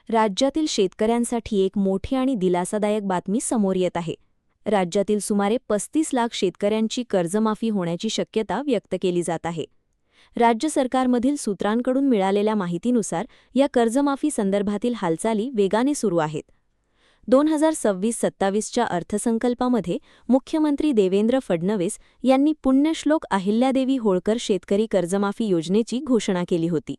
राज्यातील शेतकऱ्यांसाठी एक मोठी आणि दिलासादायक बातमी समोर येत आहे. राज्यातील सुमारे 35 लाख शेतकऱ्यांची कर्जमाफी होण्याची शक्यता व्यक्त केली जात आहे. राज्य सरकारमधील सूत्रांकडून मिळालेल्या माहितीनुसार या कर्जमाफी संदर्भातील हालचाली वेगाने सुरू आहेत. 2026-27च्या अर्थसंकल्पामध्ये मुख्यमंत्री देवेंद्र फडणवीस यांनी पुण्यश्लोक अहिल्यादेवी होळकर शेतकरी कर्जमाफी योजनेची घोषणा केली होती.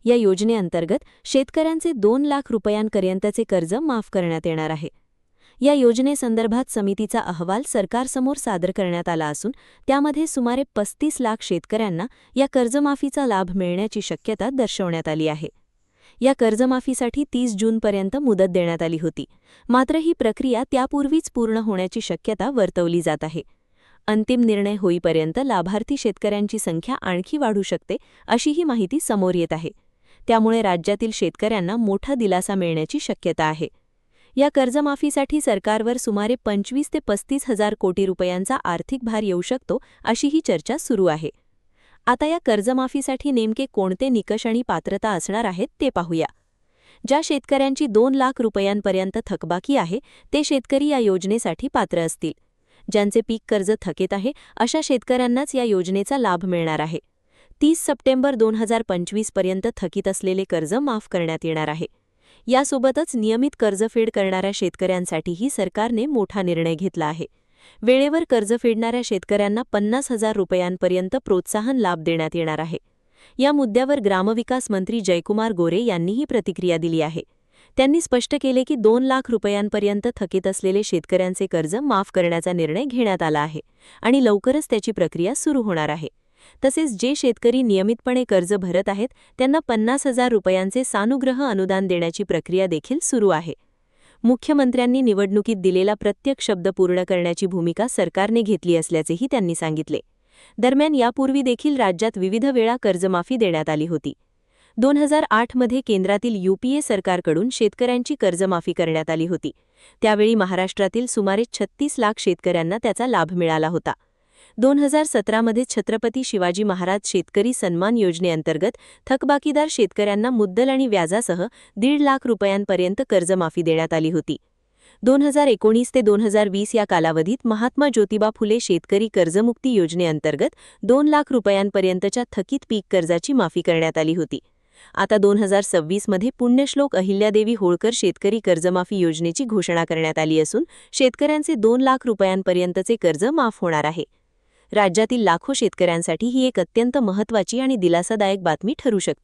या योजनेअंतर्गत शेतकऱ्यांचे 2 लाख रुपयांपर्यंतचे कर्ज माफ करण्यात येणार आहे. या योजनेसंदर्भात समितीचा अहवाल सरकारसमोर सादर करण्यात आला असून त्यामध्ये सुमारे 35 लाख शेतकऱ्यांना या कर्जमाफीचा लाभ मिळण्याची शक्यता दर्शवण्यात आली आहे. या कर्जमाफीसाठी 30 जूनपर्यंत मुदत देण्यात आली होती. मात्र ही प्रक्रिया त्यापूर्वीच पूर्ण होण्याची शक्यता वर्तवली जात आहे. अंतिम निर्णय होईपर्यंत लाभार्थी शेतकऱ्यांची संख्या आणखी वाढू शकते, अशीही माहिती समोर येत आहे. त्यामुळे राज्यातील शेतकऱ्यांना मोठा दिलासा मिळण्याची शक्यता आहे. या कर्जमाफीसाठी सरकारवर सुमारे 25 ते 35 हजार कोटी रुपयांचा आर्थिक भार येऊ शकतो, अशीही चर्चा सुरू आहे. आता या कर्जमाफीसाठी नेमके कोणते निकष आणि पात्रता असणार आहेत ते पाहूया. ज्या शेतकऱ्यांची 2 लाख रुपयांपर्यंत थकबाकी आहे ते शेतकरी या योजनेसाठी पात्र असतील. ज्यांचे पीक कर्ज थकीत आहे अशा शेतकऱ्यांनाच या योजनेचा लाभ मिळणार आहे. 30 सप्टेंबर 2025 पर्यंत थकीत असलेले कर्ज माफ करण्यात येणार आहे. यासोबतच नियमित कर्जफेड करणाऱ्या शेतकऱ्यांसाठीही सरकारने मोठा निर्णय घेतला आहे. वेळेवर कर्ज फेडणाऱ्या शेतकऱ्यांना 50,000 रुपयांपर्यंत प्रोत्साहन लाभ देण्यात येणार आहे. या मुद्द्यावर ग्रामविकास मंत्री जयकुमार गोरे यांनीही प्रतिक्रिया दिली आहे. त्यांनी स्पष्ट केले की 2 लाख रुपयांपर्यंत थकीत असलेले शेतकऱ्यांचे कर्ज माफ करण्याचा निर्णय घेण्यात आला आहे आणि लवकरच त्याची प्रक्रिया सुरू होणार आहे. तसेच जे शेतकरी नियमितपणे कर्ज भरत आहेत त्यांना 50,000 रुपयांचे सानुग्रह अनुदान देण्याची प्रक्रिया देखील सुरू आहे. मुख्यमंत्र्यांनी निवडणुकीत दिलेला प्रत्येक शब्द पूर्ण करण्याची भूमिका सरकारने घेतली असल्याचेही त्यांनी सांगितले. दरम्यान यापूर्वी देखील राज्यात विविध वेळा कर्जमाफी देण्यात आली होती. 2008 मध्ये केंद्रातील UPA सरकारकडून शेतकऱ्यांची कर्जमाफी करण्यात आली होती. त्यावेळी महाराष्ट्रातील सुमारे 36 लाख शेतकऱ्यांना त्याचा लाभ मिळाला होता. 2017 मध्ये छत्रपती शिवाजी महाराज शेतकरी सन्मान योजनेअंतर्गत थकबाकीदार शेतकऱ्यांना मुद्दल आणि व्याजासह 1.5 लाख रुपयांपर्यंत कर्जमाफी देण्यात आली होती. 2019 ते 2020 या कालावधीत महात्मा ज्योतिबा फुले शेतकरी कर्जमुक्ती योजनेअंतर्गत 2 लाख रुपयांपर्यंतच्या थकीत पीक कर्जाची माफी करण्यात आली होती. आता 2026 मध्ये पुण्यश्लोक अहिल्यादेवी होळकर शेतकरी कर्जमाफी योजनेची घोषणा करण्यात आली असून शेतकऱ्यांचे 2 लाख रुपयांपर्यंतचे कर्ज माफ होणार आहे. राज्यातील लाखो शेतकऱ्यांसाठी ही एक अत्यंत महत्त्वाची आणि दिलासादायक बातमी ठरू शकते.